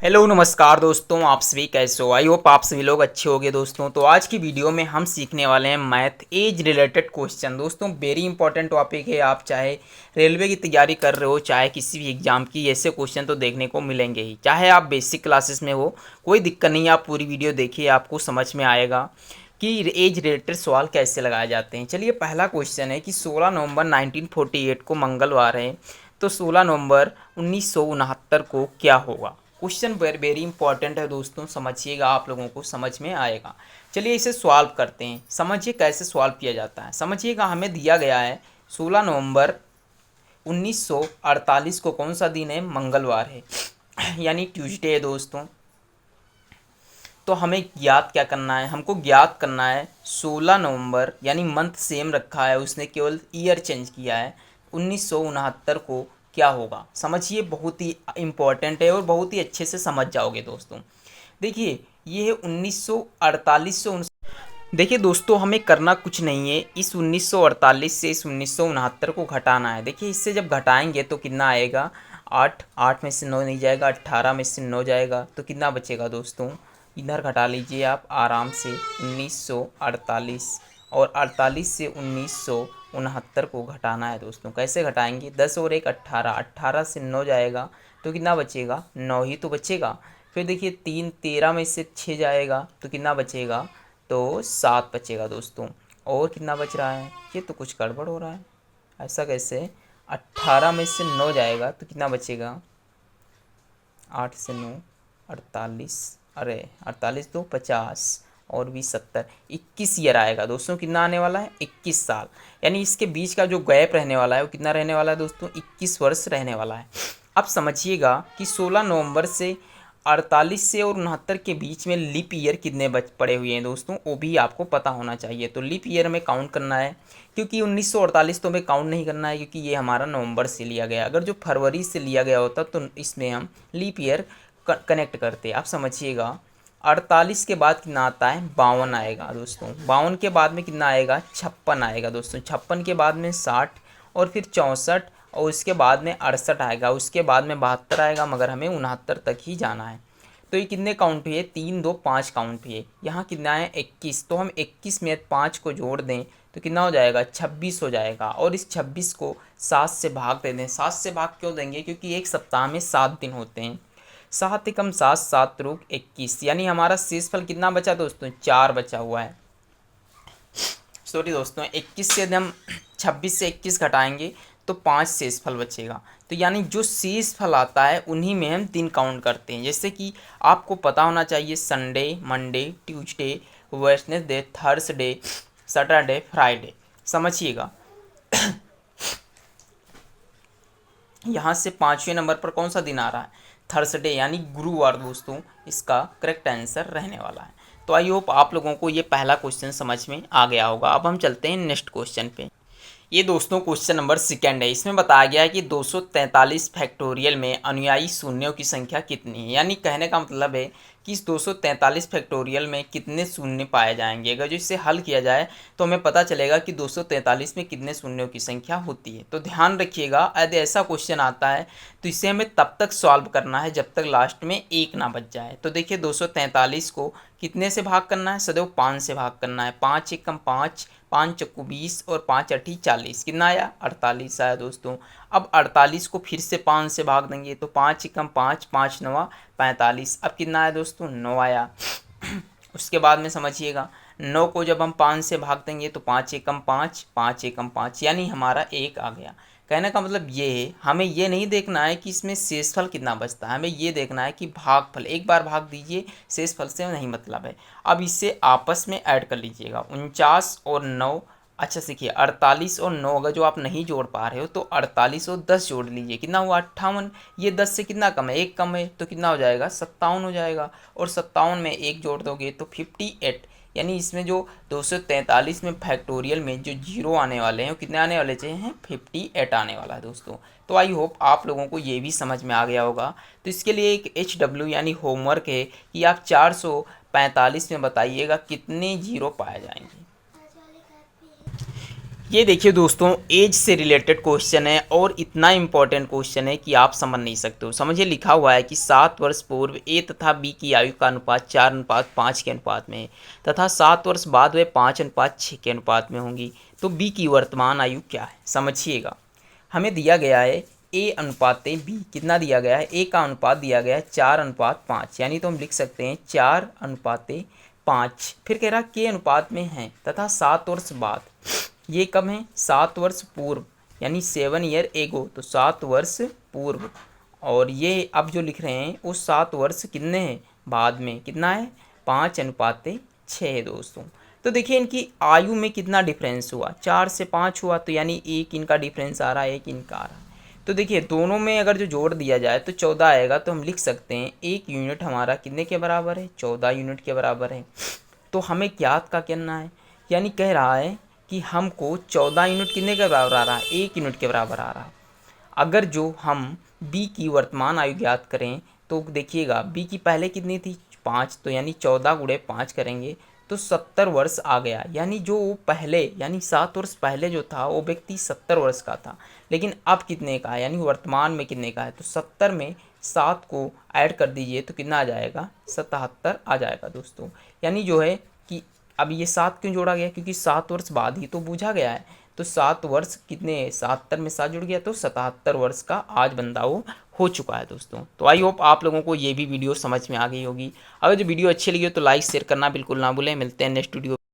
Hello नमस्कार दोस्तों, आप सभी कैसे हो। आई होप आप सभी लोग अच्छे होंगे दोस्तों। तो आज की वीडियो में हम सीखने वाले हैं मैथ एज रिलेटेड क्वेश्चन। दोस्तों वेरी इंपॉर्टेंट टॉपिक है। आप चाहे रेलवे की तैयारी कर रहे हो, चाहे किसी भी एग्जाम की, ऐसे क्वेश्चन तो देखने को मिलेंगे ही। चाहे आप बेसिक क्लासेस में हो, कोई दिक्कत नहीं है, आप पूरी वीडियो देखिए, आपको समझ में आएगा कि एज रिलेटेड सवाल कैसे लगाए जाते हैं। चलिए पहला क्वेश्चन है कि 16 नवंबर 1948 को मंगलवार है, तो 16 नवंबर 1969 को क्या होगा। क्वेश्चन वेरी इंपॉर्टेंट है दोस्तों, समझिएगा, आप लोगों को समझ में आएगा। चलिए इसे सॉल्व करते हैं। समझिए कैसे सॉल्व किया जाता है। समझिएगा, हमें दिया गया है 16 नवंबर 1948 को कौन सा दिन है, मंगलवार है यानी ट्यूसडे है दोस्तों। तो हमें ज्ञात क्या करना है, हमको ज्ञात करना है 16 नवंबर, यानी मंथ सेम रखा है, उसने केवल ईयर चेंज किया है। 1969 को क्या होगा। समझिए, बहुत ही इम्पोर्टेंट है और बहुत ही अच्छे से समझ जाओगे दोस्तों। देखिए ये है 1948 से देखिए दोस्तों, हमें करना कुछ नहीं है। इस 1948 से इस 1969 को घटाना है। देखिए इससे जब घटाएंगे तो कितना आएगा, 8, 8 में से 9 नहीं जाएगा, 18 में से 9 जाएगा, तो कितना बचेगा दोस्तों। इधर घटा लीजिए आप आराम से, 1948, और 48 से 1969 को घटाना है दोस्तों। कैसे घटाएंगे, 10 और 1 18, 18 से 9 जाएगा तो कितना बचेगा, 9 ही तो बचेगा। फिर देखिए 3, 13 में से 6 जाएगा तो कितना बचेगा, तो 7 बचेगा दोस्तों। और कितना बच रहा है, ये तो कुछ गड़बड़ हो रहा है, ऐसा कैसे। 18 में से 9 जाएगा तो कितना बचेगा, 8 से 9 48, अरे 48 तो 50 और 20 70, 21 ईयर आएगा दोस्तों। कितना आने वाला है, 21 साल। यानी इसके बीच का जो गैप रहने वाला है वो कितना रहने वाला है दोस्तों, 21 वर्ष रहने वाला है। अब समझिएगा कि 16 नवंबर से 48 से और 69 के बीच में लीप ईयर कितने बच पड़े हुए हैं दोस्तों, वो भी आपको पता होना चाहिए। तो लीप ईयर में काउंट करना है, क्योंकि 1948 तो हमें काउंट नहीं करना है, क्योंकि ये हमारा नवंबर से लिया गया। अगर जो फरवरी से लिया गया होता तो इसमें हम लीप ईयर कनेक्ट करते। आप समझिएगा, 48 के बाद कितना आता है, 52 आएगा दोस्तों। 52 के बाद में कितना आएगा, 56 आएगा दोस्तों। 56 के बाद में 60, और फिर 64, और उसके बाद में 68 आएगा। उसके बाद में 72 आएगा, मगर हमें 69 तक ही जाना है। तो ये कितने काउंट हुए, 3 2 5 काउंट हुए। यहाँ कितना है, 21। तो हम 21 में 5 को जोड़ दें तो कितना हो जाएगा, 26 हो जाएगा। और इस 26 को 7 से भाग दे दें। 7 से भाग क्यों देंगे, क्योंकि एक सप्ताह में 7 दिन होते हैं। 7 एकम 7, 7 त्रुक 21, यानी हमारा शेषफल कितना बचा दोस्तों, 4 बचा हुआ है। सॉरी दोस्तों, 21 से यदि हम 26 से 21 घटाएंगे तो 5 शेषफल बचेगा। तो यानी जो शेषफल आता है उन्हीं में हम दिन काउंट करते हैं। जैसे कि आपको पता होना चाहिए, Sunday, Monday, Tuesday, Wednesday, Thursday, Saturday, Friday. समझिएगा, यहाँ से 5वें नंबर पर कौन सा दिन आ रहा है, थर्सडे, यानी गुरुवार दोस्तों इसका करेक्ट आंसर रहने वाला है। तो आई होप आप लोगों को ये पहला क्वेश्चन समझ में आ गया होगा। अब हम चलते हैं नेक्स्ट क्वेश्चन पे। ये दोस्तों क्वेश्चन नंबर 2 है। इसमें बताया गया है कि 243 फैक्टोरियल में अनुयायी शून्यों की संख्या कितनी है। यानी कहने का मतलब है कि इस 243 फैक्टोरियल में कितने शून्य पाए जाएंगे। अगर जो इसे हल किया जाए तो हमें पता चलेगा कि 243 में कितने शून्यों की संख्या होती है। तो ध्यान रखिएगा, यदि ऐसा क्वेश्चन आता है तो इसे हमें तब तक सॉल्व करना है जब तक लास्ट में 1 ना बच जाए। तो देखिए 243 को कितने से भाग करना है, सदैव 5 से भाग करना है। 5 एकम 5, 5 चक्कू 20, और 5 अठी 40, कितना आया, 48 आया दोस्तों। अब 48 को फिर से 5 से भाग देंगे तो 5 एकम 5, 5 नवा 45। अब कितना आया दोस्तों, 9 आया। उसके बाद में समझिएगा, 9 को जब हम 5 से भाग देंगे तो 5 एकम 5, 5 एकम 5, यानी हमारा 1 आ गया। कहने का मतलब ये है, हमें ये नहीं देखना है कि इसमें शेषफल कितना बचता है, हमें ये देखना है कि भागफल, एक बार भाग दीजिए, शेषफल से नहीं मतलब है। अब इसे आपस में ऐड कर लीजिएगा, 49 और 9, अच्छा सीखिए 48 और 9 अगर जो आप नहीं जोड़ पा रहे हो तो 48 और 10 जोड़ लीजिए, कितना हुआ, 58। ये 10 से कितना कम है, 1 कम है, तो कितना हो जाएगा, 57 हो जाएगा। और 57 में 1 जोड़ दोगे तो 58। यानी इसमें जो 243 में फैक्टोरियल में जो जीरो आने वाले हैं वो कितने आने वाले चाहिए, 58 आने वाला है दोस्तों। तो आई होप आप लोगों को ये भी समझ में आ गया होगा। तो इसके लिए एक HW यानी होमवर्क है कि आप 445 में बताइएगा कितने जीरो पाए जाएंगे। ये देखिए दोस्तों, एज से रिलेटेड क्वेश्चन है और इतना इंपॉर्टेंट क्वेश्चन है कि आप समझ नहीं सकते हो। समझिए, लिखा हुआ है कि 7 वर्ष पूर्व ए तथा बी की आयु का अनुपात 4:5 के अनुपात में है तथा 7 वर्ष बाद वे 5:6 के अनुपात में होंगी। तो बी की वर्तमान आयु क्या है, समझिएगा। हमें दिया गया है ए अनुपाते बी, कितना दिया गया है, ए का अनुपात दिया गया है 4:5, यानी तो हम लिख सकते हैं 4:5। फिर कह रहा के अनुपात में है तथा 7 वर्ष बाद, ये कब है, 7 वर्ष पूर्व, यानी 7 ईयर एगो, तो 7 वर्ष पूर्व। और ये अब जो लिख रहे हैं वो 7 वर्ष कितने हैं बाद में, कितना है, 5:6 है दोस्तों। तो देखिए इनकी आयु में कितना डिफरेंस हुआ, 4 से 5 हुआ, तो यानी एक इनका डिफरेंस आ रहा है, एक इनका आ रहा है। तो देखिए दोनों में अगर जो जोड़ दिया जाए तो 14 आएगा। तो हम लिख सकते हैं 1 यूनिट हमारा कितने के बराबर है, 14 यूनिट के बराबर है। तो हमें ज्ञात का करना है, यानी कह रहा है कि हमको 14 यूनिट कितने के बराबर आ रहा है, 1 यूनिट के बराबर आ रहा है। अगर जो हम बी की वर्तमान आयु ज्ञात करें तो देखिएगा बी की पहले कितनी थी, 5, तो यानी 14 गुणे 5 करेंगे तो 70 वर्ष आ गया। यानी जो पहले, यानी 7 वर्ष पहले जो था वो व्यक्ति 70 वर्ष का था, लेकिन अब कितने का है, यानी वर्तमान में कितने का है। तो 70 में 7 को ऐड कर दीजिए तो कितना आ जाएगा, 77 आ जाएगा दोस्तों। यानी जो है कि अब ये 7 क्यों जोड़ा गया, क्योंकि 7 वर्ष बाद ही तो बूझा गया है। तो 7 वर्ष कितने, 77 में 7 जुड़ गया तो 77 वर्ष का आज बंदा वो हो चुका है दोस्तों। तो आई होप आप लोगों को ये भी वीडियो समझ में आ गई होगी। अगर जो वीडियो अच्छी लगी हो तो लाइक शेयर करना बिल्कुल ना भूलें। मिलते हैं नेक्स्ट वीडियो।